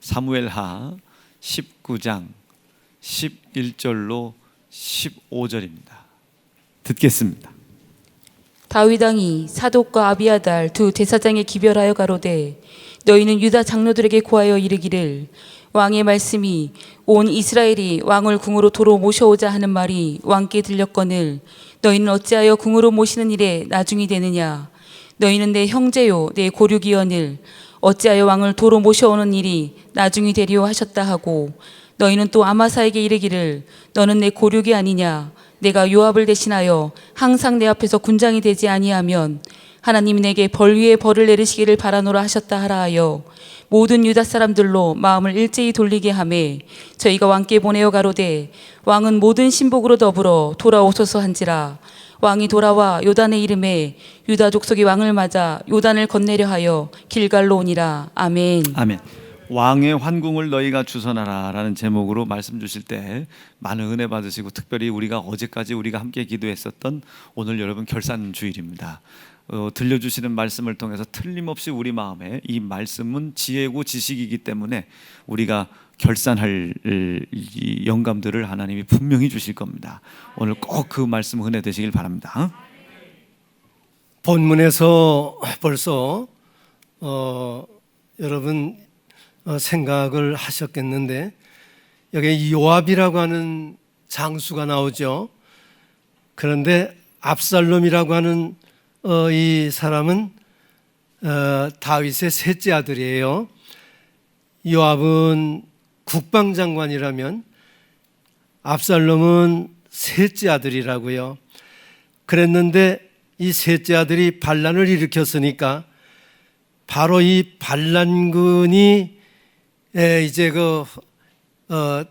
사무엘하 19장 11절로 15절입니다. 듣겠습니다. 다윗 왕이 사독과 아비아달 두 대사장에 기별하여 가로되 너희는 유다 장로들에게 고하여 이르기를 왕의 말씀이 온 이스라엘이 왕을 궁으로 도로 모셔오자 하는 말이 왕께 들렸거늘 너희는 어찌하여 궁으로 모시는 일에 나중이 되느냐. 너희는 내 형제요 내 고륙이거늘 어찌하여 왕을 도로 모셔오는 일이 나중이 되리요 하셨다 하고, 너희는 또 아마사에게 이르기를 너는 내 고륙이 아니냐. 내가 요압을 대신하여 항상 내 앞에서 군장이 되지 아니하면 하나님이 내게 벌 위에 벌을 내리시기를 바라노라 하셨다 하라 하여 모든 유다 사람들로 마음을 일제히 돌리게 하매 저희가 왕께 보내어 가로되 왕은 모든 신복으로 더불어 돌아오소서 한지라. 왕이 돌아와 요단의 이름에 유다 족속이 왕을 맞아 요단을 건네려 하여 길갈로 오니라. 아멘. 아멘. 왕의 환궁을 너희가 주선하라 라는 제목으로 말씀 주실 때 많은 은혜 받으시고, 특별히 우리가 어제까지 우리가 함께 기도했었던 오늘 여러분 결산 주일입니다. 들려주시는 말씀을 통해서 틀림없이 우리 마음에 이 말씀은 지혜고 지식이기 때문에 우리가 결산할 이 영감들을 하나님이 분명히 주실 겁니다. 오늘 꼭 그 말씀 은혜 되시길 바랍니다. 본문에서 벌써 여러분 생각을 하셨겠는데, 여기 요압이라고 하는 장수가 나오죠. 그런데 압살롬이라고 하는 이 사람은 다윗의 셋째 아들이에요. 요압은 국방장관이라면 압살롬은 셋째 아들이라고요. 그랬는데 이 셋째 아들이 반란을 일으켰으니까 바로 이 반란군이 이제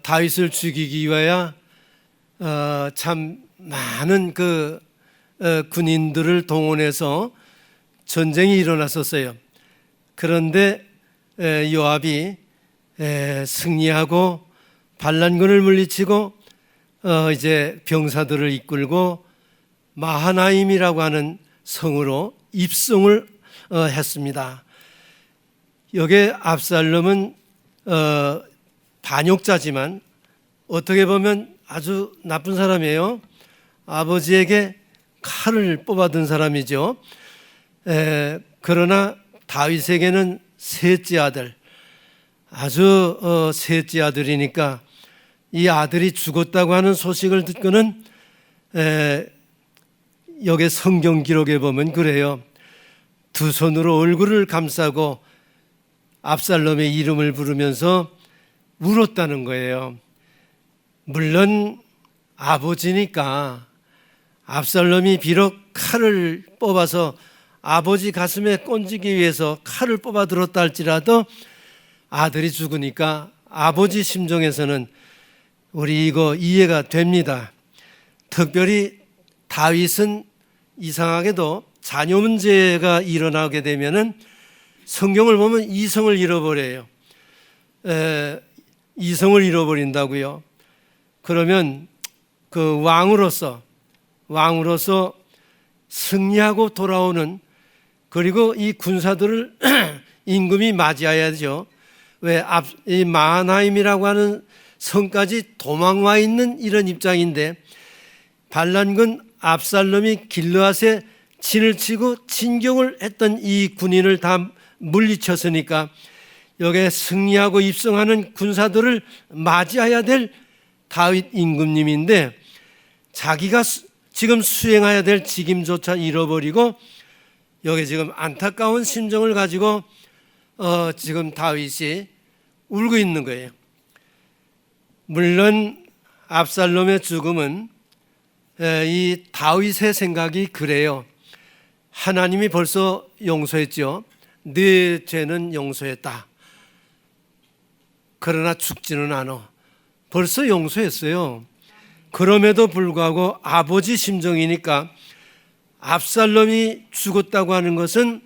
다윗을 죽이기 위하여 참 많은 군인들을 동원해서 전쟁이 일어났었어요. 그런데 요압이 승리하고 반란군을 물리치고 이제 병사들을 이끌고 마하나임이라고 하는 성으로 입성을 했습니다. 여기에 압살롬은 반역자지만 어떻게 보면 아주 나쁜 사람이에요. 아버지에게 칼을 뽑아든 사람이죠. 그러나 다윗에게는 셋째 아들, 아주 셋째 아들이니까 이 아들이 죽었다고 하는 소식을 듣고는 여기 성경 기록에 보면 그래요. 두 손으로 얼굴을 감싸고 압살롬의 이름을 부르면서 울었다는 거예요. 물론 아버지니까 압살롬이 비록 칼을 뽑아서 아버지 가슴에 꼰지기 위해서 칼을 뽑아 들었다 할지라도 아들이 죽으니까 아버지 심정에서는 우리 이거 이해가 됩니다. 특별히 다윗은 이상하게도 자녀 문제가 일어나게 되면은 성경을 보면 이성을 잃어버려요. 이성을 잃어버린다고요. 그러면 그 왕으로서 승리하고 돌아오는, 그리고 이 군사들을 임금이 맞이해야죠. 왜 이 마하나임이라고 하는 성까지 도망와 있는 이런 입장인데, 반란군 압살롬이 길르앗에 진을 치고 진격을 했던 이 군인을 다 물리쳤으니까 여기에 승리하고 입성하는 군사들을 맞이해야 될 다윗 임금님인데, 자기가 지금 수행해야 될 직임조차 잃어버리고 여기 지금 안타까운 심정을 가지고 지금 다윗이 울고 있는 거예요. 물론 압살롬의 죽음은 이 다윗의 생각이 그래요. 하나님이 벌써 용서했죠. 네 죄는 용서했다. 그러나 죽지는 않아. 벌써 용서했어요. 그럼에도 불구하고 아버지 심정이니까 압살롬이 죽었다고 하는 것은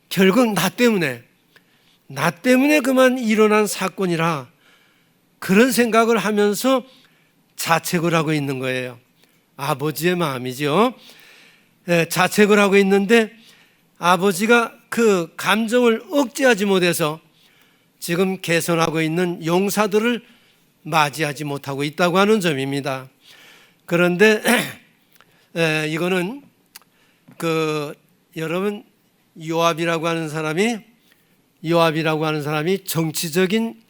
결국 나 때문에 그만 일어난 사건이라, 그런 생각을 하면서 자책을 하고 있는 거예요. 아버지의 마음이죠. 자책을 하고 있는데 아버지가 그 감정을 억제하지 못해서 지금 개선하고 있는 용사들을 맞이하지 못하고 있다고 하는 점입니다. 그런데 이거는 여러분 요압이라고 하는 사람이 정치적인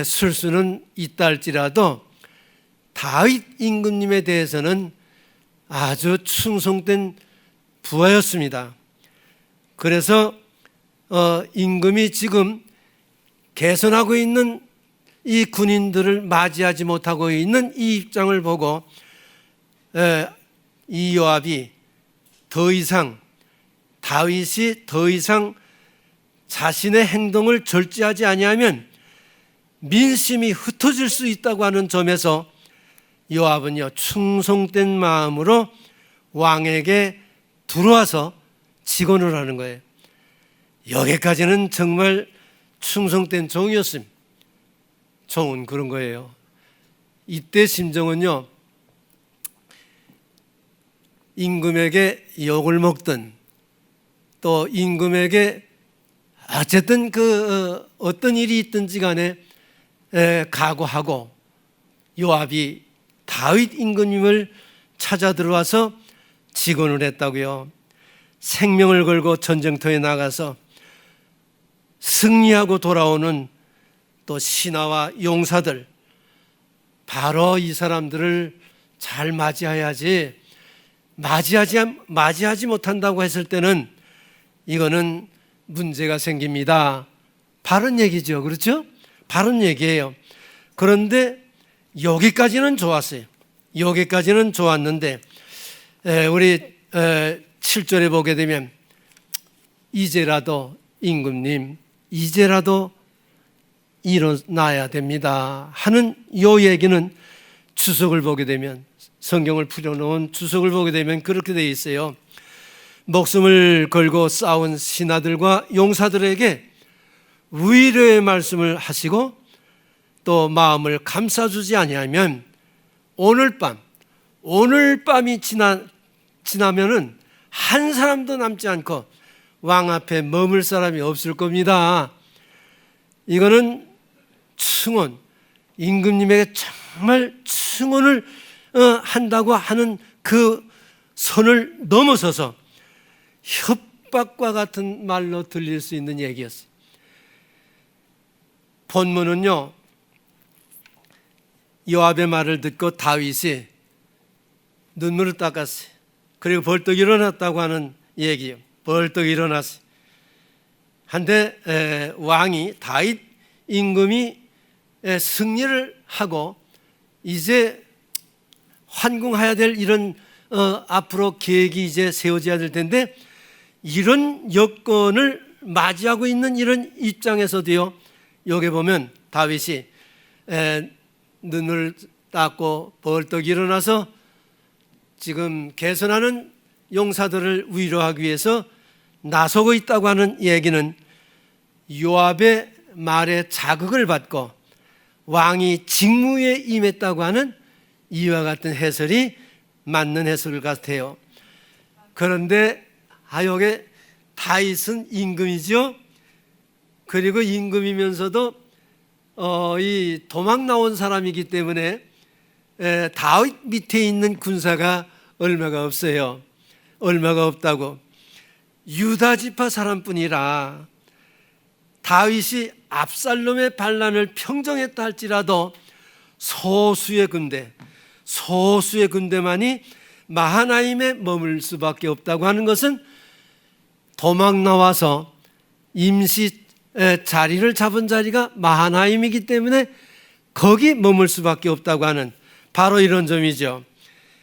술수는 있다 할지라도 다윗 임금님에 대해서는 아주 충성된 부하였습니다. 그래서 임금이 지금 개선하고 있는 이 군인들을 맞이하지 못하고 있는 이 입장을 보고 이 요압이 다윗이 더 이상 자신의 행동을 절제하지 아니하면 민심이 흩어질 수 있다고 하는 점에서 요압은요 충성된 마음으로 왕에게 들어와서 직언을 하는 거예요. 여기까지는 정말 충성된 종이었습니다. 종은 그런 거예요. 이때 심정은요, 임금에게 욕을 먹든 또 임금에게 어쨌든 어떤 일이 있든지 간에 각오하고 요압이 다윗 임금님을 찾아 들어와서 직언을 했다고요. 생명을 걸고 전쟁터에 나가서 승리하고 돌아오는 또 신하와 용사들, 바로 이 사람들을 잘 맞이해야지, 맞이하지 못한다고 했을 때는 이거는 문제가 생깁니다. 바른 얘기죠. 그렇죠? 바른 얘기예요. 그런데 여기까지는 좋았어요. 여기까지는 좋았는데 우리 7절에 보게 되면 이제라도 임금님, 이제라도 일어나야 됩니다 하는 요 얘기는 주석을 보게 되면, 성경을 풀어놓은 주석을 보게 되면 그렇게 되어 있어요. 목숨을 걸고 싸운 신하들과 용사들에게 위로의 말씀을 하시고 또 마음을 감싸주지 아니하면 오늘 밤이 지나면은 한 사람도 남지 않고 왕 앞에 머물 사람이 없을 겁니다. 이거는 충원, 임금님에게 정말 충원을 한다고 하는 그 선을 넘어서서 협박과 같은 말로 들릴 수 있는 얘기였어요. 본문은요, 요압의 말을 듣고 다윗이 눈물을 닦았어요. 그리고 벌떡 일어났다고 하는 얘기예요. 벌떡 일어났어요. 한데 왕이, 다윗 임금이 승리를 하고 이제 환궁해야 될 이런 앞으로 계획이 이제 세워져야 될 텐데, 이런 여건을 맞이하고 있는 이런 입장에서도요, 여기 보면 다윗이 눈을 닦고 벌떡 일어나서 지금 개선하는 용사들을 위로하기 위해서 나서고 있다고 하는 얘기는 요압의 말에 자극을 받고 왕이 직무에 임했다고 하는 이와 같은 해설이 맞는 해설 같아요. 그런데 여기 다윗은 임금이죠. 그리고 임금이면서도 이 도망 나온 사람이기 때문에 다윗 밑에 있는 군사가 얼마가 없어요. 얼마가 없다고. 유다 지파 사람뿐이라 다윗이 압살롬의 반란을 평정했다 할지라도 소수의 군대만이 마하나임에 머물 수밖에 없다고 하는 것은 도망 나와서 임시 자리를 잡은 자리가 마하나임이기 때문에 거기 머물 수밖에 없다고 하는 바로 이런 점이죠.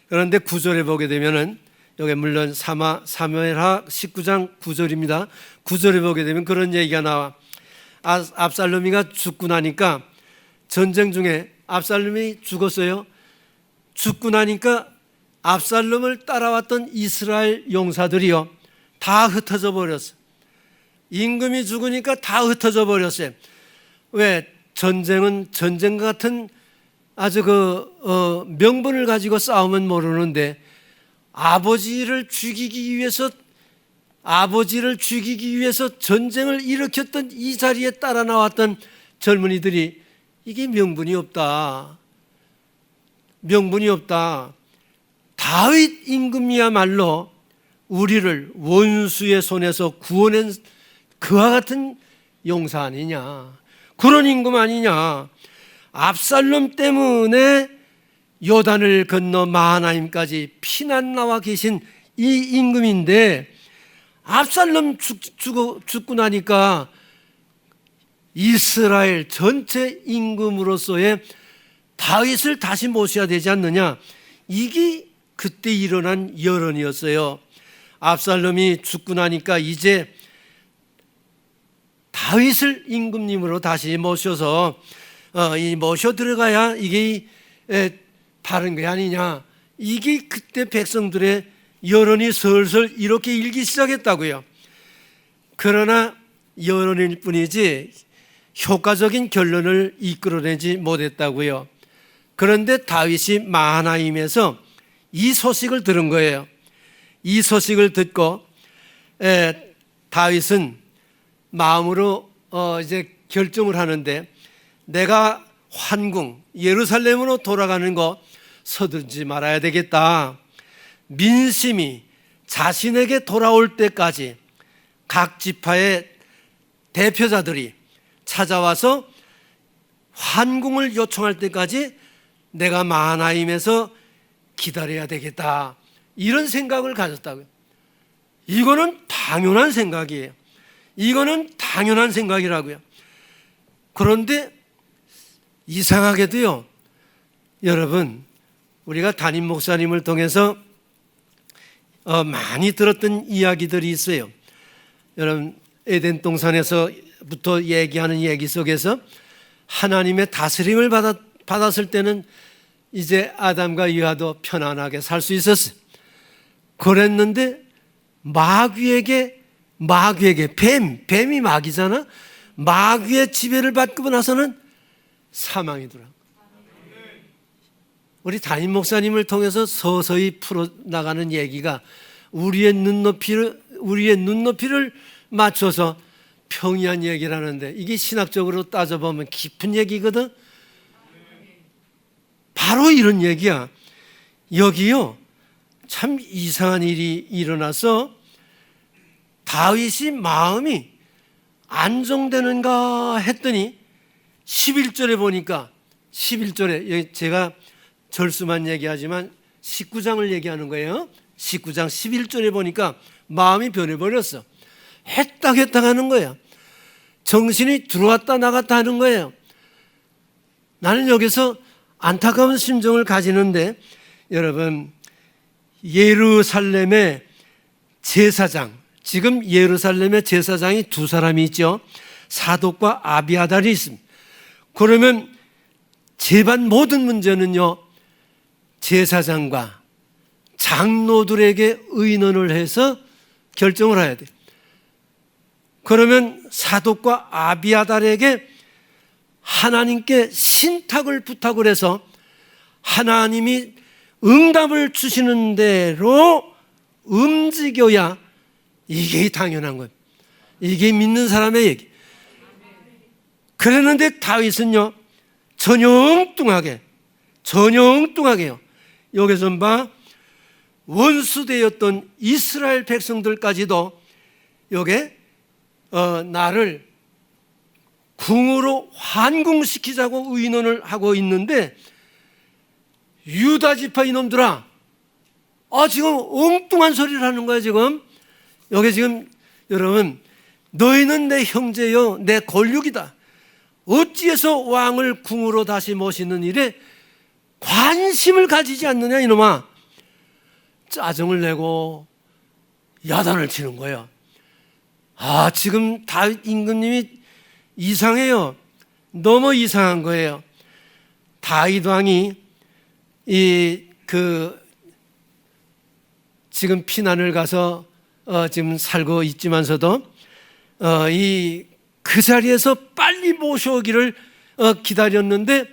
그런데 9절에 보게 되면은, 여기 물론 사무엘하 19장 9절입니다. 9절에 보게 되면 그런 얘기가 나와. 압살롬이가 죽고 나니까, 전쟁 중에 압살롬이 죽었어요. 죽고 나니까 압살롬을 따라왔던 이스라엘 용사들이요, 다 흩어져 버렸어요. 임금이 죽으니까 다 흩어져 버렸어요. 왜? 전쟁은 전쟁 같은 아주 명분을 가지고 싸우면 모르는데, 아버지를 죽이기 위해서 아버지를 죽이기 위해서 전쟁을 일으켰던 이 자리에 따라 나왔던 젊은이들이 이게 명분이 없다. 명분이 없다. 다윗 임금이야말로 우리를 원수의 손에서 구원한 그와 같은 용사 아니냐. 그런 임금 아니냐. 압살롬 때문에 요단을 건너 마하나임까지 피난 나와 계신 이 임금인데 압살롬 죽고 나니까 이스라엘 전체 임금으로서의 다윗을 다시 모셔야 되지 않느냐. 이게 그때 일어난 여론이었어요. 압살롬이 죽고 나니까 이제 다윗을 임금님으로 다시 모셔서 모셔 들어가야 이게 다른 게 아니냐. 이게 그때 백성들의 여론이 슬슬 이렇게 일기 시작했다고요. 그러나 여론일 뿐이지 효과적인 결론을 이끌어내지 못했다고요. 그런데 다윗이 마하나임에서 이 소식을 들은 거예요. 이 소식을 듣고 다윗은 마음으로 이제 결정을 하는데 내가 환궁 예루살렘으로 돌아가는 거 서두르지 말아야 되겠다. 민심이 자신에게 돌아올 때까지 각 지파의 대표자들이 찾아와서 환궁을 요청할 때까지 내가 마하나임에서 기다려야 되겠다. 이런 생각을 가졌다고요. 이거는 당연한 생각이에요. 이거는 당연한 생각이라고요. 그런데 이상하게도요, 여러분, 우리가 담임 목사님을 통해서 많이 들었던 이야기들이 있어요. 여러분, 에덴 동산에서부터 얘기하는 얘기 속에서 하나님의 다스림을 받았을 때는 이제 아담과 이와도 편안하게 살 수 있었어요. 그랬는데 마귀에게 뱀이 마귀잖아. 마귀의 지배를 받고 나서는 사망이더라. 우리 담임 목사님을 통해서 서서히 풀어나가는 얘기가 우리의 눈높이를 맞춰서 평이한 얘기를 하는데 이게 신학적으로 따져보면 깊은 얘기거든. 바로 이런 얘기야. 여기요, 참 이상한 일이 일어나서 다윗이 마음이 안정되는가 했더니 11절에 보니까 11절에 제가 절수만 얘기하지만 19장을 얘기하는 거예요. 19장 11절에 보니까 마음이 변해버렸어. 했다 하는 거예요. 정신이 들어왔다 나갔다 하는 거예요. 나는 여기서 안타까운 심정을 가지는데 여러분, 예루살렘의 제사장, 지금 예루살렘의 제사장이 두 사람이 있죠. 사독과 아비아달이 있습니다. 그러면 제반 모든 문제는요, 제사장과 장로들에게 의논을 해서 결정을 해야 돼요. 그러면 사독과 아비아달에게 하나님께 신탁을 부탁을 해서 하나님이 응답을 주시는 대로 움직여야 이게 당연한 거예요. 이게 믿는 사람의 얘기. 그랬는데 다윗은요, 전혀 엉뚱하게요. 여기서 봐, 원수되었던 이스라엘 백성들까지도 여기에 나를 궁으로 환궁시키자고 의논을 하고 있는데, 유다 지파 이놈들아, 지금 엉뚱한 소리를 하는 거야. 지금 여기 지금 여러분, 너희는 내 형제요 내 권력이다. 어찌해서 왕을 궁으로 다시 모시는 일에 관심을 가지지 않느냐 이놈아. 짜증을 내고 야단을 치는 거예요. 지금 다윗 임금님이 이상해요. 너무 이상한 거예요. 다윗 왕이 지금 피난을 가서 지금 살고 있지만서도 그 자리에서 빨리 모셔오기를 기다렸는데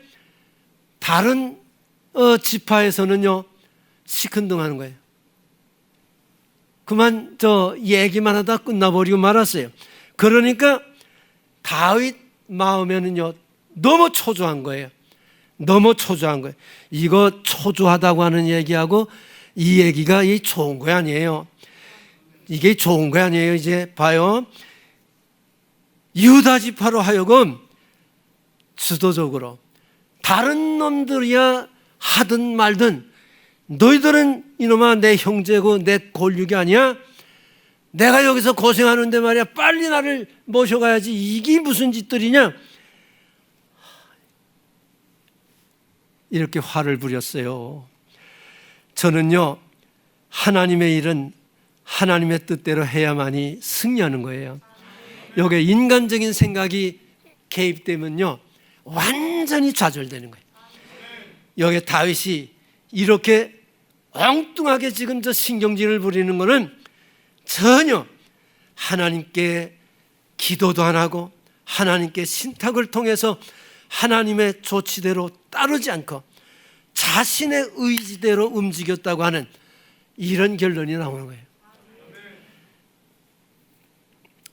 다른 지파에서는요 시큰둥하는 거예요. 그만 저 얘기만 하다 끝나버리고 말았어요. 그러니까 다윗 마음에는요 너무 초조한 거예요. 너무 초조한 거예요. 이거 초조하다고 하는 얘기하고 이 얘기가 좋은 거 아니에요. 이게 좋은 거 아니에요. 이제 봐요. 유다 지파로 하여금 주도적으로 다른 놈들이야 하든 말든 너희들은 이놈아 내 형제고 내 골육이 아니야. 내가 여기서 고생하는데 말이야 빨리 나를 모셔가야지. 이게 무슨 짓들이냐. 이렇게 화를 부렸어요. 저는요 하나님의 일은 하나님의 뜻대로 해야만이 승리하는 거예요. 여기에 인간적인 생각이 개입되면요 완전히 좌절되는 거예요. 여기에 다윗이 이렇게 엉뚱하게 지금 저 신경질을 부리는 것은 전혀 하나님께 기도도 안 하고 하나님께 신탁을 통해서 하나님의 조치대로 따르지 않고 자신의 의지대로 움직였다고 하는 이런 결론이 나오는 거예요.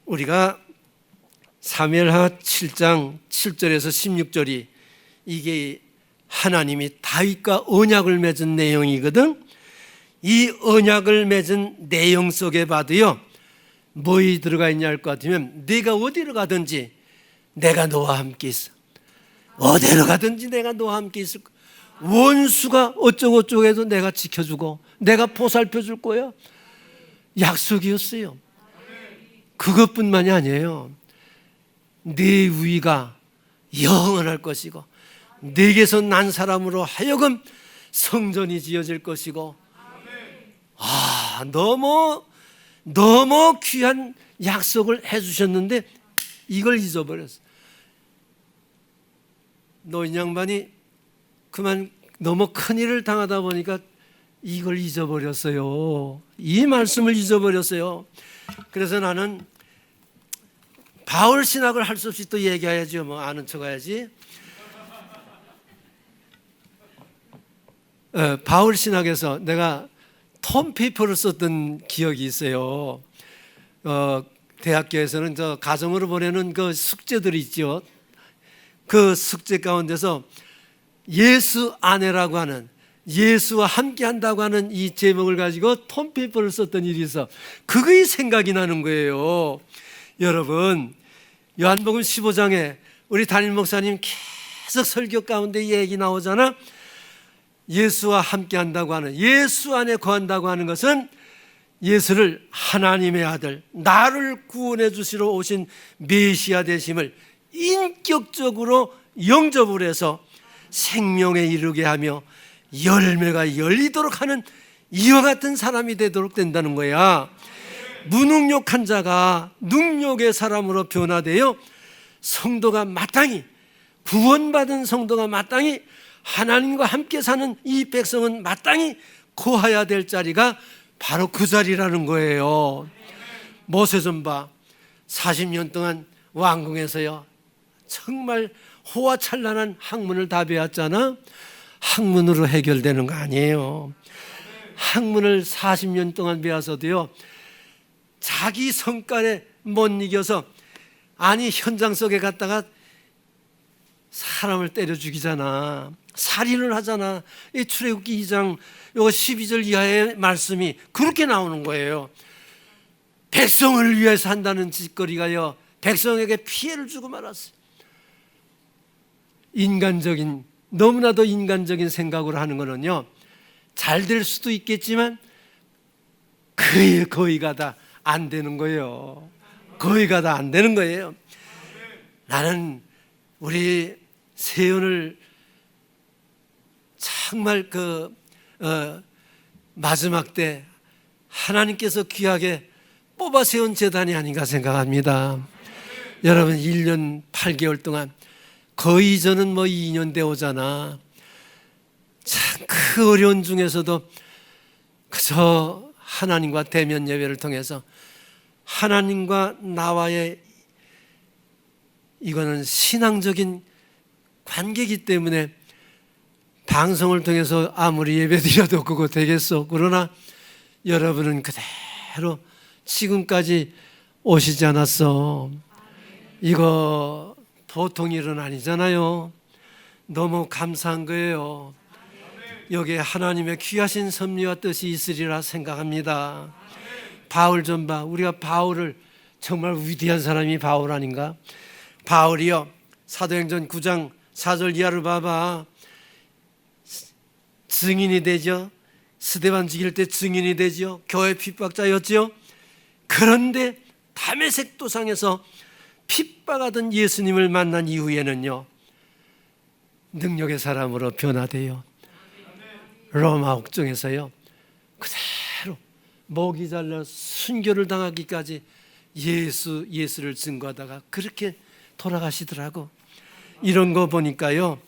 우리가 사무엘하 7장 7절에서 16절이 이게 하나님이 다윗과 언약을 맺은 내용이거든. 이 언약을 맺은 내용 속에 봐도요 뭐이 들어가 있냐 할 것 같으면 네가 어디로 가든지 내가 너와 함께 있어. 어디로 가든지 내가 너와 함께 있을 거야. 원수가 어쩌고 저쩌고 해도 내가 지켜주고 내가 보살펴 줄 거야. 약속이었어요. 그것뿐만이 아니에요. 네 위가 영원할 것이고 네게서 난 사람으로 하여금 성전이 지어질 것이고 너무 귀한 약속을 해주셨는데 이걸 잊어버렸어. 노인 양반이 그만 너무 큰일을 당하다 보니까 이걸 잊어버렸어요. 이 말씀을 잊어버렸어요. 그래서 나는 바울 신학을 할 수 없이 또 얘기해야죠. 뭐 아는 척 해야지. 바울 신학에서 내가 톰 페이퍼를 썼던 기억이 있어요. 대학교에서는 저 가정으로 보내는 그 숙제들이 있죠. 그 숙제 가운데서 예수 아내라고 하는 예수와 함께 한다고 하는 이 제목을 가지고 톰 페이퍼를 썼던 일이 있어. 그게 생각이 나는 거예요. 여러분 요한복음 15장에 우리 담임 목사님 계속 설교 가운데 얘기 나오잖아. 예수와 함께 한다고 하는 예수 안에 거한다고 하는 것은 예수를 하나님의 아들 나를 구원해 주시러 오신 메시아 되심을 인격적으로 영접을 해서 생명에 이르게 하며 열매가 열리도록 하는 이와 같은 사람이 되도록 된다는 거야. 무능력한 자가 능력의 사람으로 변화되어 성도가 마땅히 구원받은 성도가 마땅히 하나님과 함께 사는 이 백성은 마땅히 거해야 될 자리가 바로 그 자리라는 거예요. 모세좀 봐. 40년 동안 왕궁에서요 정말 호화찬란한 학문을 다 배웠잖아. 학문으로 해결되는 거 아니에요. 학문을 40년 동안 배워서도요 자기 성깔에 못 이겨서 아니 현장 속에 갔다가 사람을 때려 죽이잖아. 살인을 하잖아. 이 출애굽기 2장 요거 12절 이하의 말씀이 그렇게 나오는 거예요. 백성을 위해서 한다는 짓거리가요 백성에게 피해를 주고 말았어요. 인간적인 너무나도 인간적인 생각으로 하는 거는요 잘 될 수도 있겠지만 거의가 다 안 되는 거예요. 거의가 다 안 되는 거예요. 나는 우리 세연을 정말 마지막 때 하나님께서 귀하게 뽑아 세운 재단이 아닌가 생각합니다. 여러분 1년 8개월 동안 거의 저는 2년 되오잖아. 참 그 어려운 중에서도 그저 하나님과 대면 예배를 통해서 하나님과 나와의 이거는 신앙적인 관계이기 때문에 방송을 통해서 아무리 예배 드려도 그거 되겠어. 그러나 여러분은 그대로 그대로 지금까지 오시지 않았어. 이거 보통 일은 아니잖아요. 너무 감사한 거예요. 여기에 하나님의 귀하신 섭리와 뜻이 있으리라 생각합니다. 바울 좀 봐. 우리가 바울을, 정말 위대한 사람이 바울 아닌가? 바울이요, 사도행전 9장 4절 이하를 봐봐. 증인이 되죠. 스데반 죽일 때 증인이 되죠. 교회 핍박자였죠. 그런데 다메섹 도상에서 핍박하던 예수님을 만난 이후에는요, 능력의 사람으로 변화돼요. 로마 옥중에서요, 그대로 목이 잘려 순교를 당하기까지 예수를 증거하다가 그렇게 돌아가시더라고. 이런 거 보니까요,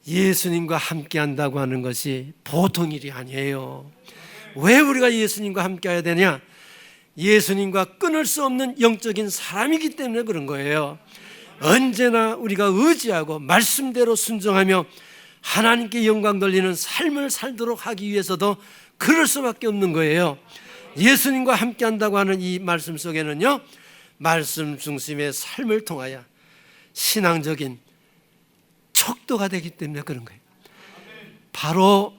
예수님과 함께 한다고 하는 것이 보통 일이 아니에요. 왜 우리가 예수님과 함께 해야 되냐? 예수님과 끊을 수 없는 영적인 사람이기 때문에 그런 거예요. 언제나 우리가 의지하고 말씀대로 순종하며 하나님께 영광 돌리는 삶을 살도록 하기 위해서도 그럴 수밖에 없는 거예요. 예수님과 함께 한다고 하는 이 말씀 속에는요, 말씀 중심의 삶을 통하여 신앙적인 척도가 되기 때문에 그런 거예요. 바로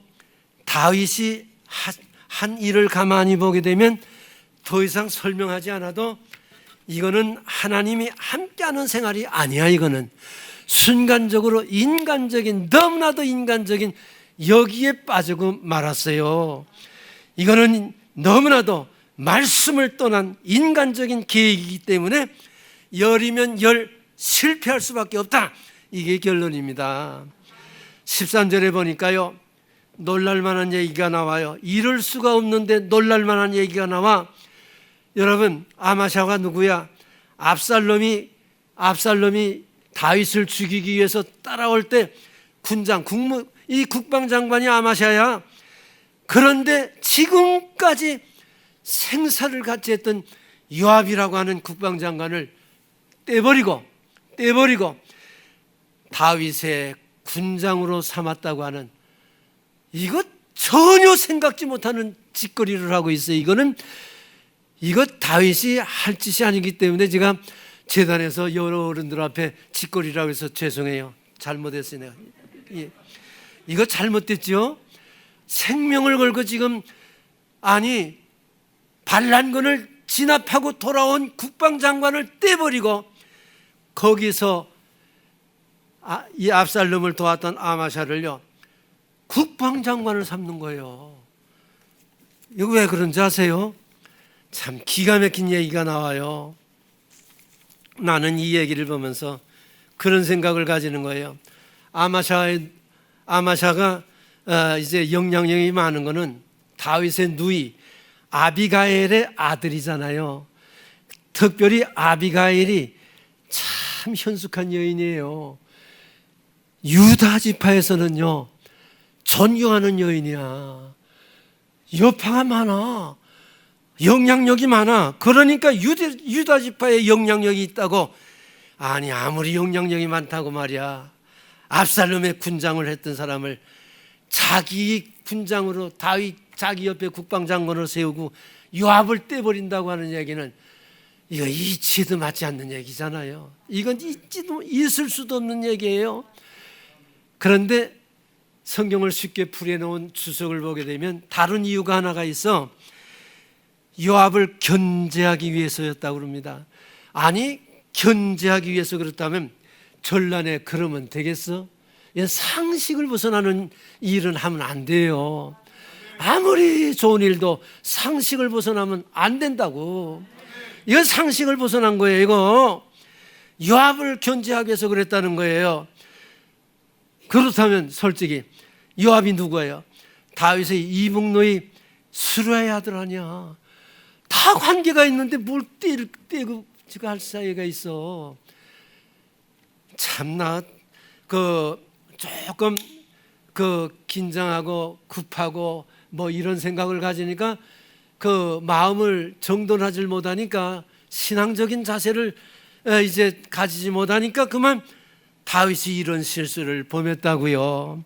다윗이 한 일을 가만히 보게 되면 더 이상 설명하지 않아도 이거는 하나님이 함께하는 생활이 아니야. 이거는 순간적으로 인간적인, 너무나도 인간적인 여기에 빠지고 말았어요. 이거는 너무나도 말씀을 떠난 인간적인 계획이기 때문에 열이면 열, 실패할 수밖에 없다. 이게 결론입니다. 13절에 보니까요, 놀랄만한 얘기가 나와요. 이럴 수가 없는데 놀랄만한 얘기가 나와. 여러분, 아마샤가 누구야? 압살롬이 다윗을 죽이기 위해서 따라올 때 이 국방장관이 아마샤야. 그런데 지금까지 생사를 같이 했던 요압이라고 하는 국방장관을 떼버리고 다윗의 군장으로 삼았다고 하는, 이것 전혀 생각지 못하는 짓거리를 하고 있어요. 이거 다윗이 할 짓이 아니기 때문에 제가 재단에서 여러 어른들 앞에 짓거리라고 해서 죄송해요. 잘못했어요. 내가. 이거 잘못됐죠? 생명을 걸고 지금, 아니 반란군을 진압하고 돌아온 국방장관을 떼버리고 거기서 이 압살롬을 도왔던 아마샤를요, 국방장관을 삼는 거예요. 이거 왜 그런지 아세요? 참 기가 막힌 얘기가 나와요. 나는 이 얘기를 보면서 그런 생각을 가지는 거예요. 아마샤가 이제 영향력이 많은 거는 다윗의 누이 아비가일의 아들이잖아요. 특별히 아비가일이 참 현숙한 여인이에요. 유다 지파에서는요, 존경하는 여인이야. 여파가 많아. 영향력이 많아. 그러니까 유다 지파에 영향력이 있다고. 아니, 아무리 영향력이 많다고 말이야, 압살롬의 군장을 했던 사람을 자기 군장으로 다윗 자기 옆에 국방장관을 세우고 요압을 떼버린다고 하는 얘기는, 이거 이치도 맞지 않는 얘기잖아요. 이건 있을 수도 없는 얘기예요. 그런데 성경을 쉽게 풀어놓은 주석을 보게 되면 다른 이유가 하나가 있어. 요압을 견제하기 위해서였다고 그럽니다. 아니, 견제하기 위해서 그렇다면 전란에 그러면 되겠어? 상식을 벗어나는 일은 하면 안 돼요. 아무리 좋은 일도 상식을 벗어나면 안 된다고. 이건 상식을 벗어난 거예요. 이거 요압을 견제하기 위해서 그랬다는 거예요. 그렇다면 솔직히 요압이 누구예요? 다윗의 이복노이 수라의 아들 아니야. 다 관계가 있는데 뭘 떼고 지가 할 사이가 있어. 참나 조금 긴장하고 급하고 뭐 이런 생각을 가지니까 마음을 정돈하지 못하니까, 신앙적인 자세를 이제 가지지 못하니까 그만 다윗이 이런 실수를 범했다고요.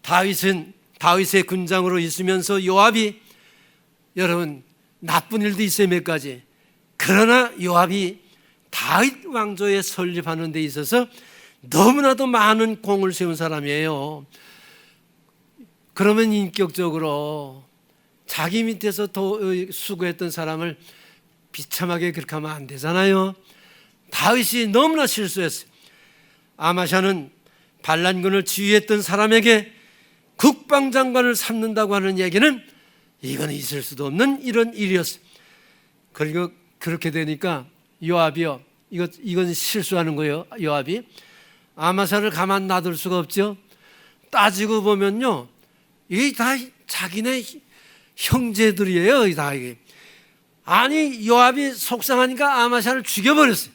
다윗의 군장으로 있으면서 요압이, 여러분, 나쁜 일도 있어요, 몇 가지. 그러나 요압이 다윗 왕조에 설립하는 데 있어서 너무나도 많은 공을 세운 사람이에요. 그러면 인격적으로 자기 밑에서 수고했던 사람을 비참하게 그렇게 하면 안 되잖아요. 다윗이 너무나 실수했어요. 아마샤는 반란군을 지휘했던 사람에게 국방장관을 삼는다고 하는 얘기는 이건 있을 수도 없는 이런 일이었어요. 그리고 그렇게 되니까 요압이요, 이건 실수하는 거예요. 요압이 아마샤를 가만 놔둘 수가 없죠. 따지고 보면요, 이게 다 자기네 형제들이에요. 다 이게. 아니, 요압이 속상하니까 아마샤를 죽여버렸어요.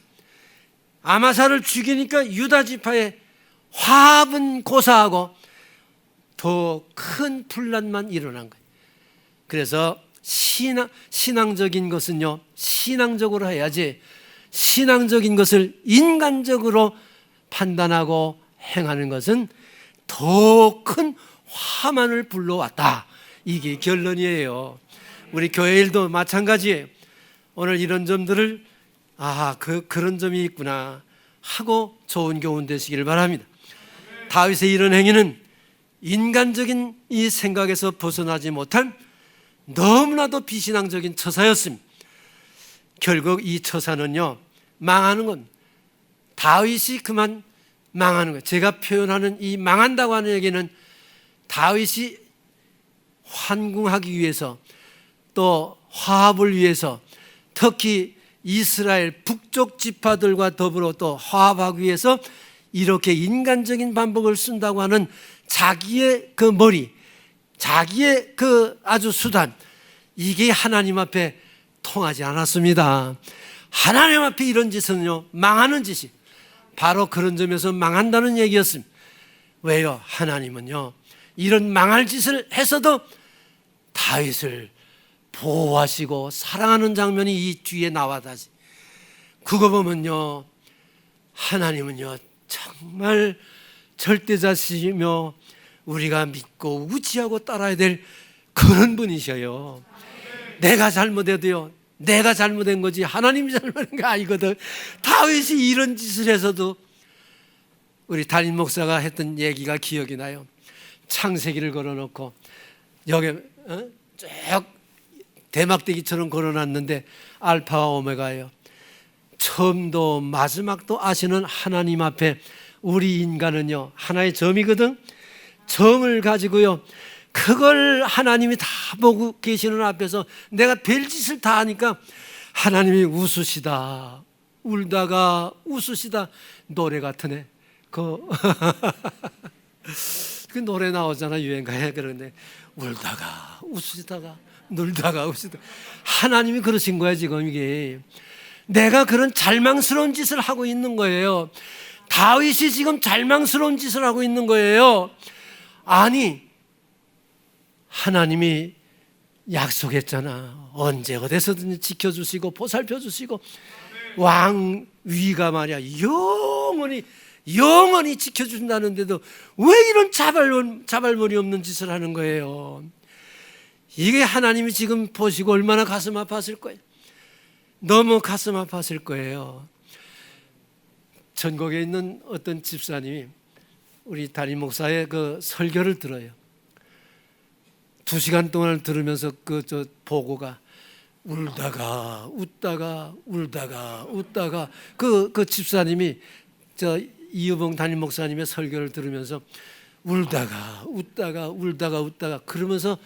아마샤를 죽이니까 유다 지파의 화합은 고사하고 더 큰 분란만 일어난 거예요. 그래서 신앙적인 것은요, 신앙적으로 해야지 신앙적인 것을 인간적으로 판단하고 행하는 것은 더 큰 화만을 불러왔다. 이게 결론이에요. 우리 교회 일도 마찬가지예요. 오늘 이런 점들을 그런 점이 있구나 하고 좋은 교훈 되시기를 바랍니다. 다윗의 이런 행위는 인간적인 이 생각에서 벗어나지 못한 너무나도 비신앙적인 처사였습니다. 결국 이 처사는요, 망하는 건 다윗이 그만 망하는 거예요. 제가 표현하는 이 망한다고 하는 얘기는 다윗이 환궁하기 위해서 또 화합을 위해서 특히 이스라엘 북쪽 지파들과 더불어 또 화합하기 위해서 이렇게 인간적인 방법을 쓴다고 하는 자기의 그 머리, 자기의 그 아주 수단, 이게 하나님 앞에 통하지 않았습니다. 하나님 앞에 이런 짓은요, 망하는 짓이 바로 그런 점에서 망한다는 얘기였습니다. 왜요? 하나님은요, 이런 망할 짓을 해서도 다윗을 보호하시고 사랑하는 장면이 이 뒤에 나와다지. 그거 보면요, 하나님은요 정말 절대자시며 우리가 믿고 우지하고 따라야 될 그런 분이셔요. 내가 잘못해도요, 내가 잘못한 거지 하나님이 잘못한 거 아니거든. 다윗이 이런 짓을 해서도 우리 담임 목사가 했던 얘기가 기억이 나요. 창세기를 걸어놓고 여기 쭉 대막대기처럼 걸어놨는데 알파와 오메가예요. 처음도 마지막도 아시는 하나님 앞에 우리 인간은요, 하나의 점이거든. 점을 가지고요, 그걸 하나님이 다 보고 계시는 앞에서 내가 별 짓을 다 하니까 하나님이 웃으시다, 울다가 웃으시다. 노래 같으네. 그 노래 나오잖아, 유행가에. 그런데 울다가 웃으시다가 놀다가 웃으시다. 하나님이 그러신 거야 지금. 이게 내가 그런 잘망스러운 짓을 하고 있는 거예요. 다윗이 지금 잘망스러운 짓을 하고 있는 거예요. 아니, 하나님이 약속했잖아. 언제 어디서든지 지켜주시고 보살펴주시고 왕위가 말이야 영원히 지켜준다는데도 왜 이런 자발머리 없는 짓을 하는 거예요? 이게 하나님이 지금 보시고 얼마나 가슴 아팠을 거예요. 너무 가슴 아팠을 거예요. 전국에 있는 어떤 집사님이 우리 담임 목사의 그 설교를 들어요. 2시간 동안 들으면서 저 보고가 울다가 웃다가 그 집사님이 저 이유봉 담임 목사님의 설교를 들으면서 울다가 웃다가 그러면서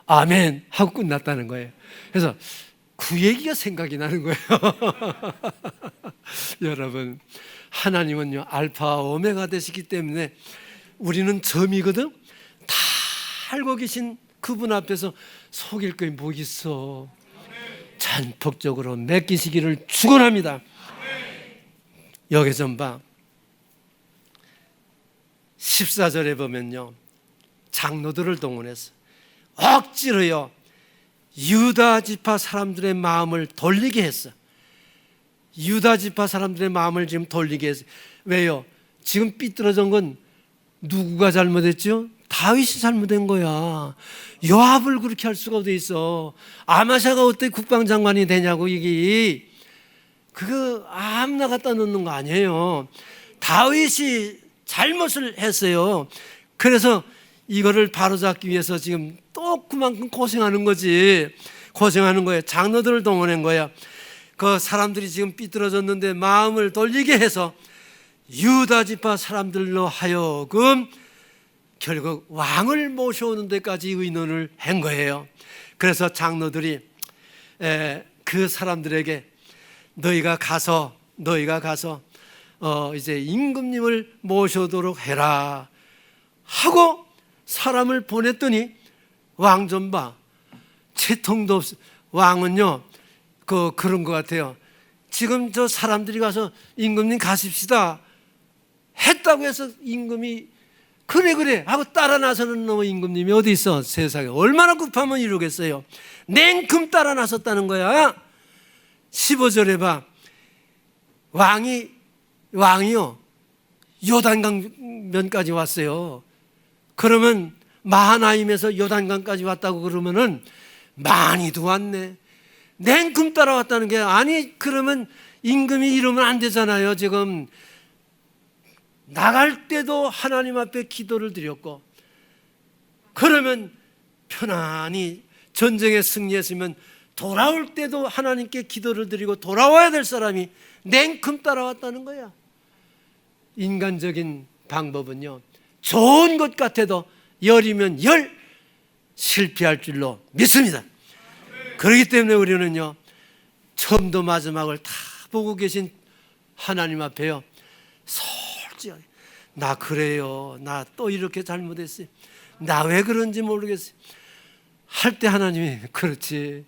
아멘 하고 끝났다는 거예요. 그래서 그 얘기가 생각이 나는 거예요. 여러분, 하나님은요 알파와 오메가 되시기 때문에 우리는 점이거든. 다 알고 계신 그분 앞에서 속일 거에 뭐 있어. 전폭적으로 맡기시기를 축원합니다. 여기 좀 봐. 14절에 보면요, 장로들을 동원해서 억지로요 유다 지파 사람들의 마음을 돌리게 했어. 유다 지파 사람들의 마음을 지금 돌리게 했어. 왜요? 지금 삐뚤어진 건 누구가 잘못했죠? 다윗이 잘못된 거야. 요압을 그렇게 할 수가 어디 있어. 아마샤가 어떻게 국방장관이 되냐고. 이게 그거 아무나 갖다 놓는 거 아니에요. 다윗이 잘못을 했어요. 그래서 이거를 바로잡기 위해서 지금 또 그만큼 고생하는 거지. 고생하는 거예요. 장로들을 동원한 거야. 그 사람들이 지금 삐뚤어졌는데 마음을 돌리게 해서 유다 지파 사람들로 하여금 결국 왕을 모셔오는 데까지 의논을 한 거예요. 그래서 장로들이 그 사람들에게 너희가 가서 이제 임금님을 모셔오도록 해라 하고 사람을 보냈더니 왕 좀 봐. 채통도 없어. 왕은요 그런 것 같아요. 지금 저 사람들이 가서 임금님 가십시다 했다고 해서 임금이 그래 하고 따라 나서는 놈의 임금님이 어디 있어. 세상에 얼마나 급하면 이러겠어요. 냉큼 따라 나섰다는 거야. 15절에 봐. 왕이요 요단강면까지 왔어요. 그러면 마하나임에서 요단강까지 왔다고 그러면은 많이도 왔네. 냉큼 따라왔다는 게 아니 그러면 임금이 이러면 안 되잖아요. 지금 나갈 때도 하나님 앞에 기도를 드렸고 그러면 편안히 전쟁에 승리했으면 돌아올 때도 하나님께 기도를 드리고 돌아와야 될 사람이 냉큼 따라왔다는 거야. 인간적인 방법은요 좋은 것 같아도 열이면 열 실패할 줄로 믿습니다. 그렇기 때문에 우리는요 처음도 마지막을 다 보고 계신 하나님 앞에요 솔직하게 나 그래요. 나 또 이렇게 잘못했어요. 나 왜 그런지 모르겠어요. 할 때 하나님이 그렇지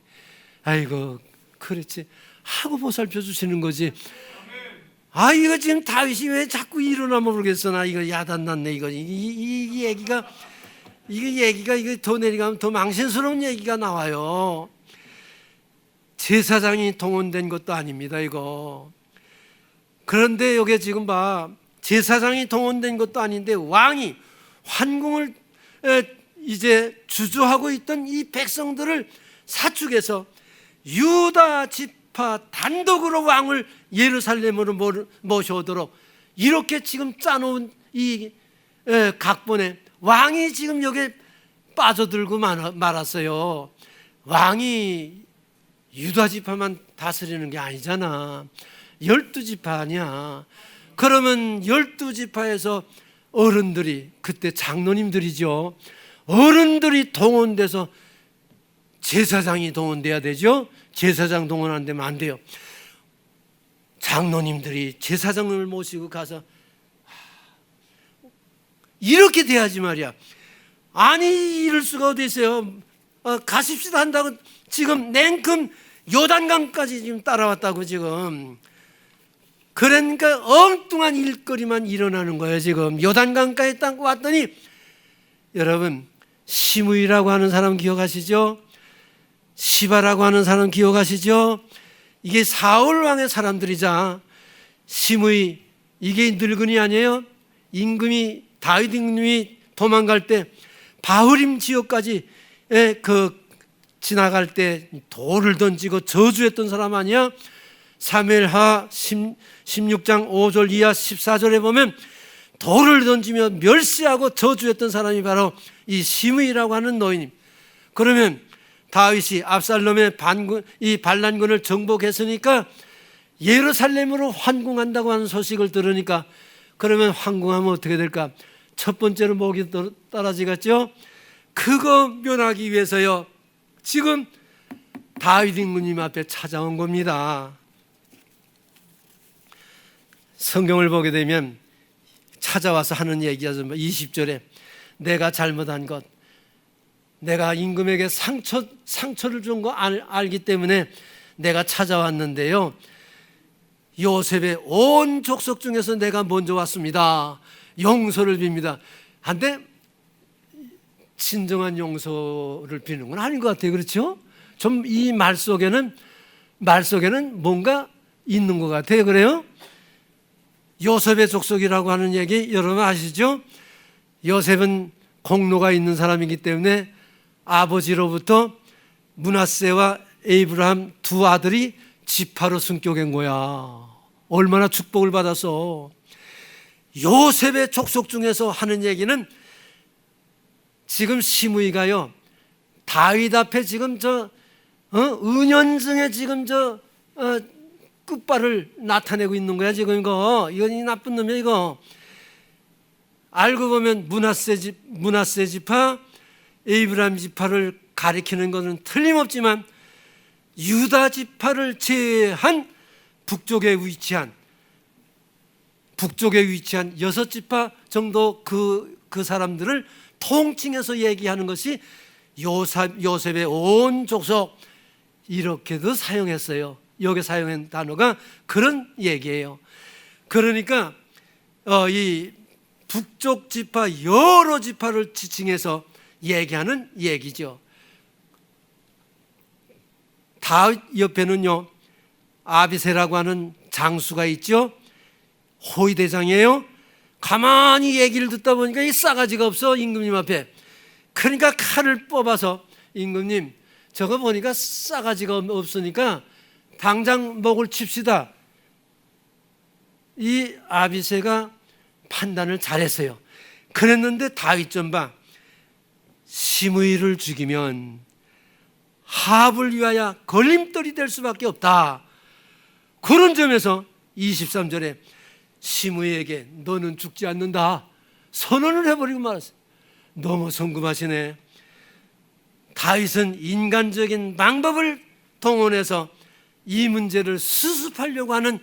아이고 그렇지 하고 보살펴 주시는 거지. 아 이거 지금 다윗이 왜 자꾸 일어나 모르겠어. 나 이거 야단났네. 이 얘기가 이거 더 내려가면 더 망신스러운 얘기가 나와요. 제사장이 동원된 것도 아닙니다 이거. 그런데 여기 지금 봐. 제사장이 동원된 것도 아닌데 왕이 환궁을 이제 주저하고 있던 이 백성들을 사축해서 유다 지파 단독으로 왕을 예루살렘으로 모셔오도록 이렇게 지금 짜놓은 이 각본에 왕이 지금 여기에 빠져들고 말았어요. 왕이 유다 지파만 다스리는 게 아니잖아. 12지파 아니야. 그러면 12지파에서 어른들이 그때 장로님들이죠. 어른들이 동원돼서 제사장이 동원돼야 되죠. 제사장 동원 안 되면 안 돼요. 장로님들이 제사장을 모시고 가서 이렇게 돼야지 말이야. 아니 이럴 수가 어디 있어요. 가십시다 한다고 지금 냉큼 요단강까지 지금 따라왔다고 지금. 그러니까 엉뚱한 일거리만 일어나는 거예요. 지금 요단강까지 딱 왔더니 여러분 시므이라고 하는 사람 기억하시죠? 시바라고 하는 사람 기억하시죠? 이게 사울 왕의 사람들이자. 시므이 이게 늙은이 아니에요? 임금이 다윗 임금이 도망갈 때 바후림 지역까지 지나갈 때 돌을 던지고 저주했던 사람 아니야? 사무엘하 16장 5절 이하 14절에 보면 돌을 던지며 멸시하고 저주했던 사람이 바로 이 시므이라고 하는 노인. 그러면 다윗이 압살롬의 이 반란군을 정복했으니까 예루살렘으로 환궁한다고 하는 소식을 들으니까 그러면 환궁하면 어떻게 될까? 첫 번째로 목이 떨어지겠죠. 그거 면하기 위해서요 지금 다윗 임금님 앞에 찾아온 겁니다. 성경을 보게 되면 찾아와서 하는 얘기가 20절에 내가 잘못한 것, 내가 임금에게 상처를 준 거 알기 때문에 내가 찾아왔는데요 요셉의 온 족속 중에서 내가 먼저 왔습니다. 용서를 빕니다. 한데 진정한 용서를 비는 건 아닌 것 같아요. 그렇죠? 좀 이 말 속에는 뭔가 있는 것 같아요. 그래요? 요셉의 족속이라고 하는 얘기 여러분 아시죠? 요셉은 공로가 있는 사람이기 때문에 아버지로부터 므낫세와 에이브라함 두 아들이 지파로 승격한 거야. 얼마나 축복을 받았어. 요셉의 족속 중에서 하는 얘기는 지금 시므이가요, 다윗 앞에 지금 은연중에 지금 끝발을 나타내고 있는 거야. 지금 이건 이 나쁜 놈이야 이거. 알고 보면 므낫세 지파, 에이브라임 지파를 가리키는 것은 틀림없지만 유다 지파를 제외한 북쪽에 위치한 여섯 지파 정도 그 사람들을 통칭해서 얘기하는 것이 요셉의 온 족속, 이렇게도 사용했어요. 여기 사용한 단어가 그런 얘기예요. 그러니까 이 북쪽 지파 여러 지파를 지칭해서 얘기하는 얘기죠. 다윗 옆에는요, 아비새라고 하는 장수가 있죠. 호위대장이에요. 가만히 얘기를 듣다 보니까 이 싸가지가 없어, 임금님 앞에. 그러니까 칼을 뽑아서, 임금님 저거 보니까 싸가지가 없으니까 당장 목을 칩시다. 이 아비새가 판단을 잘했어요. 그랬는데 다윗 좀 봐. 시므이를 죽이면 하합을 위하여 걸림돌이 될 수밖에 없다. 그런 점에서 23절에 시므이에게 너는 죽지 않는다 선언을 해버리고 말았어요. 너무 성급하시네. 다윗은 인간적인 방법을 동원해서 이 문제를 수습하려고 하는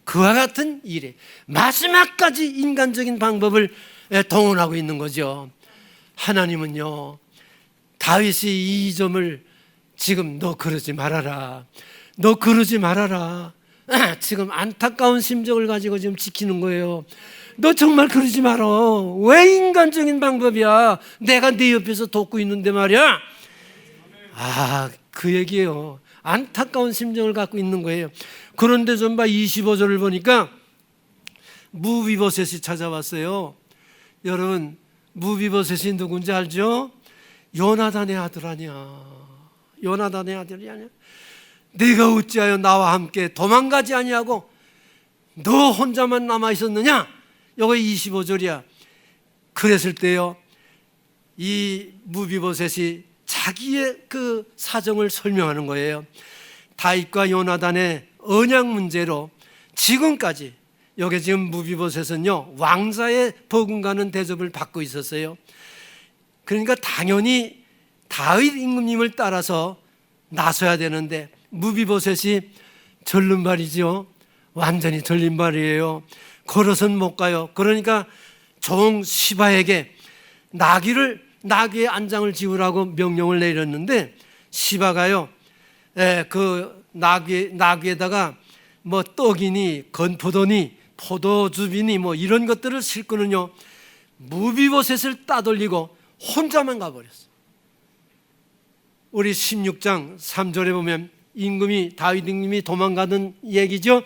그와 같은 일에 마지막까지 인간적인 방법을 동원하고 있는 거죠. 하나님은요, 다윗이 이 점을 지금 너 그러지 말아라, 너 그러지 말아라, 지금 안타까운 심정을 가지고 지금 지키는 거예요. 너 정말 그러지 마라. 왜 인간적인 방법이야? 내가 네 옆에서 돕고 있는데 말이야. 그 얘기예요. 안타까운 심정을 갖고 있는 거예요. 그런데 좀 봐, 25절을 보니까 무비보셋이 찾아왔어요. 여러분, 무비보셋이 누군지 알죠? 요나단의 아들 아니야. 요나단의 아들이 아니야. 네가 어찌하여 나와 함께 도망가지 아니하고 너 혼자만 남아 있었느냐? 여기 25절이야. 그랬을 때요, 이 무비보셋이 자기의 그 사정을 설명하는 거예요. 다윗과 요나단의 언약 문제로 지금까지, 여기 지금 무비보셋은요, 왕자의 버금가는 대접을 받고 있었어요. 그러니까 당연히 다윗 임금님을 따라서 나서야 되는데 무비보셋이 절름발이죠. 완전히 절름발이에요. 걸어서는 못 가요. 그러니까 종 시바에게 나귀의 안장을 지우라고 명령을 내렸는데, 시바가요, 그 나귀에다가 뭐 떡이니 건포도니 포도즙이니 뭐 이런 것들을 싣고는요, 무비보셋을 따돌리고 혼자만 가버렸어요. 우리 16장 3절에 보면 다윗 임금이 도망가던 얘기죠.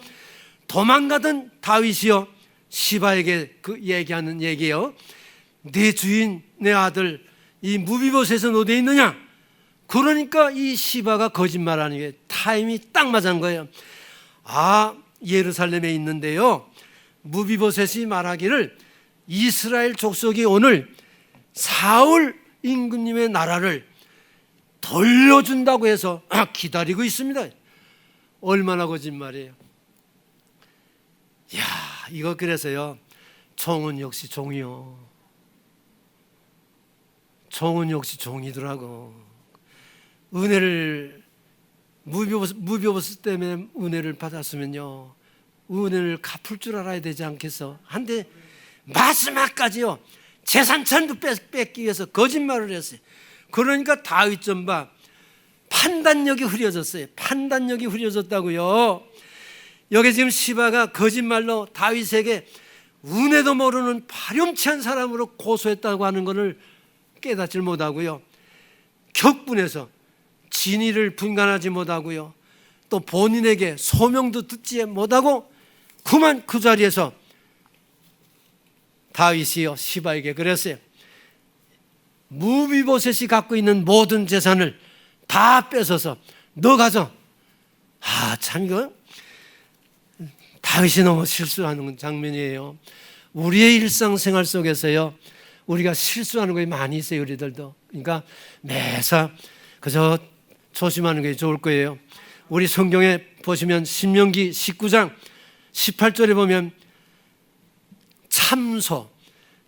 도망가던 다윗이요, 시바에게 그 얘기하는 얘기예요. 네 주인, 내 아들 이 무비보셋은 어디에 있느냐? 그러니까 이 시바가 거짓말하는 게 타임이 딱 맞은 거예요. 예루살렘에 있는데요, 무비보셋이 말하기를 이스라엘 족속이 오늘 사울 임금님의 나라를 돌려준다고 해서 기다리고 있습니다. 얼마나 거짓말이에요. 이거 그래서요, 종은 역시 종이요. 종은 역시 종이더라고. 은혜를 무비보셋 때문에 은혜를 받았으면요, 은혜를 갚을 줄 알아야 되지 않겠어? 한데 마지막까지요, 재산 전부 뺏기 위해서 거짓말을 했어요. 그러니까 다윗 좀 봐, 판단력이 흐려졌어요. 판단력이 흐려졌다고요. 여기 지금 시바가 거짓말로 다윗에게 은혜도 모르는 파렴치한 사람으로 고소했다고 하는 것을 깨닫지 못하고요, 격분해서 진위를 분간하지 못하고요, 또 본인에게 소명도 듣지 못하고 그만 그 자리에서 다윗이요, 시바에게 그랬어요. 무비보셋이 갖고 있는 모든 재산을 다 뺏어서 너 가져. 참 이거 다윗이 너무 실수하는 장면이에요. 우리의 일상생활 속에서요, 우리가 실수하는 게 많이 있어요, 우리들도. 그러니까 매사 그저 조심하는 게 좋을 거예요. 우리 성경에 보시면 신명기 19장 18절에 보면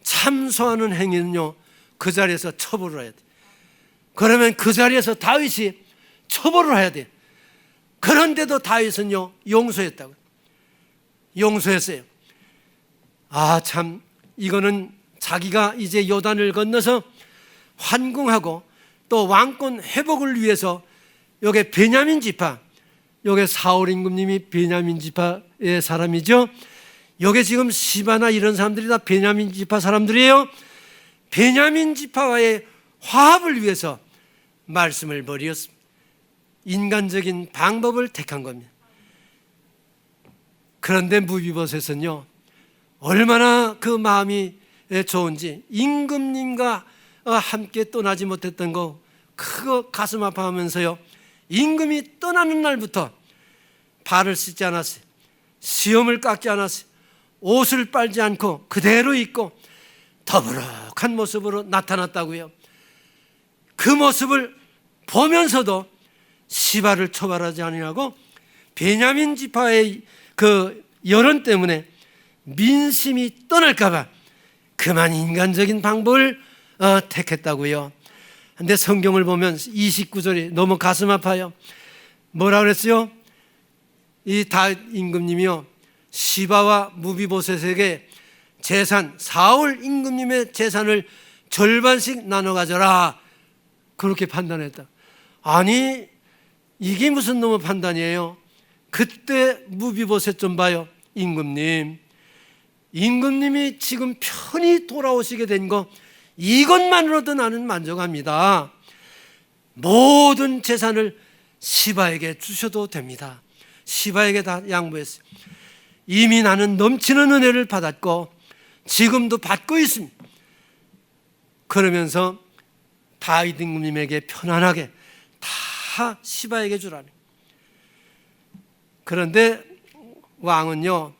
참소하는 행위는요, 그 자리에서 처벌을 해야 돼. 그러면 그 자리에서 다윗이 처벌을 해야 돼. 그런데도 다윗은요, 용서했다고. 용서했어요. 참 이거는 자기가 이제 요단을 건너서 환궁하고 또 왕권 회복을 위해서 요게 베냐민 지파, 요게 사울 임금님이 베냐민 지파의 사람이죠. 요게 지금 시바나 이런 사람들이 다 베냐민 지파 사람들이에요. 베냐민 지파와의 화합을 위해서 말씀을 버렸습니다. 인간적인 방법을 택한 겁니다. 그런데 무비보셋은요, 얼마나 그 마음이 좋은지 임금님과 함께 떠나지 못했던 거 그거 가슴 아파하면서요, 임금이 떠나는 날부터 발을 씻지 않았어요. 시험을 깎지 않았어요. 옷을 빨지 않고 그대로 입고 더부룩한 모습으로 나타났다고요. 그 모습을 보면서도 시바를 처벌하지 아니하고 베냐민 지파의 그 여론 때문에 민심이 떠날까봐 그만 인간적인 방법을 택했다고요. 근데 성경을 보면 29절이 너무 가슴 아파요. 뭐라 그랬어요? 이 다윗 임금님이요, 시바와 무비보셋에게 재산, 사울 임금님의 재산을 절반씩 나눠 가져라, 그렇게 판단했다. 아니 이게 무슨 놈의 판단이에요? 그때 무비보셋 좀 봐요. 임금님이 지금 편히 돌아오시게 된 거 이것만으로도 나는 만족합니다. 모든 재산을 시바에게 주셔도 됩니다. 시바에게 다 양보했어요. 이미 나는 넘치는 은혜를 받았고 지금도 받고 있습니다. 그러면서 다윗 임금님에게 편안하게 다 시바에게 주라니. 그런데 왕은요,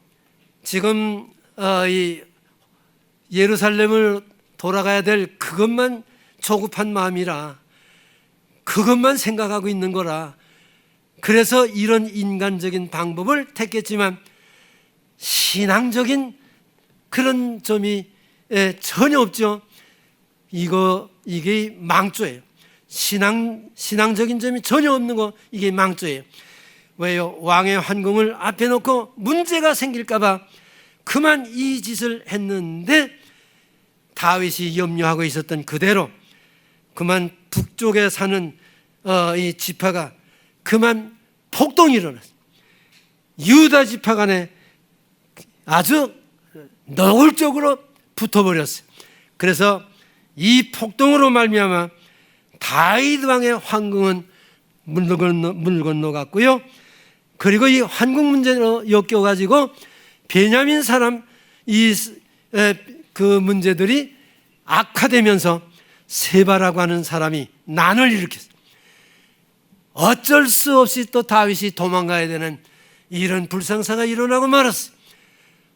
지금 이 예루살렘을 돌아가야 될 그것만 조급한 마음이라, 그것만 생각하고 있는 거라, 그래서 이런 인간적인 방법을 택했지만 신앙적인 그런 점이 전혀 없죠. 이게 망조예요. 신앙적인 점이 전혀 없는 거, 이게 망조예요. 왜요? 왕의 환궁을 앞에 놓고 문제가 생길까봐 그만 이 짓을 했는데 다윗이 염려하고 있었던 그대로 그만 북쪽에 사는 이 지파가 그만 폭동이 일어났어요. 유다 지파 간에 아주 노골적으로 붙어버렸어요. 그래서 이 폭동으로 말미암아 다윗 왕의 환궁은 물 건너갔고요. 그리고 이 환궁 문제로 엮여가지고 베냐민 사람 그 문제들이 악화되면서 세바라고 하는 사람이 난을 일으켰어요. 어쩔 수 없이 또 다윗이 도망가야 되는 이런 불상사가 일어나고 말았어요.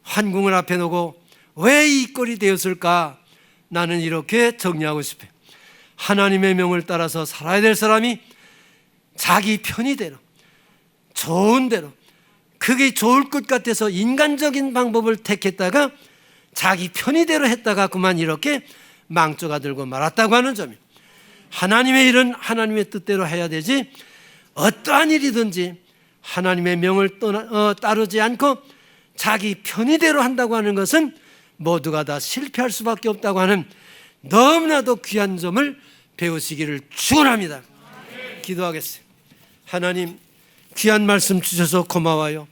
환궁을 앞에 놓고 왜 이 꼴이 되었을까? 나는 이렇게 정리하고 싶어요. 하나님의 명을 따라서 살아야 될 사람이 자기 편의대로, 좋은 대로, 그게 좋을 것 같아서 인간적인 방법을 택했다가 자기 편의대로 했다가 그만 이렇게 망조가 들고 말았다고 하는 점이에요. 하나님의 일은 하나님의 뜻대로 해야 되지, 어떠한 일이든지 하나님의 명을 따르지 않고 자기 편의대로 한다고 하는 것은 모두가 다 실패할 수밖에 없다고 하는 너무나도 귀한 점을 배우시기를 축원합니다. 기도하겠습니다. 하나님, 귀한 말씀 주셔서 고마워요.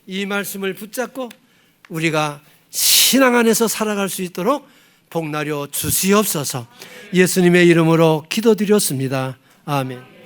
이 말씀을 붙잡고 우리가 신앙 안에서 살아갈 수 있도록 복나려 주시옵소서. 예수님의 이름으로 기도드렸습니다. 아멘.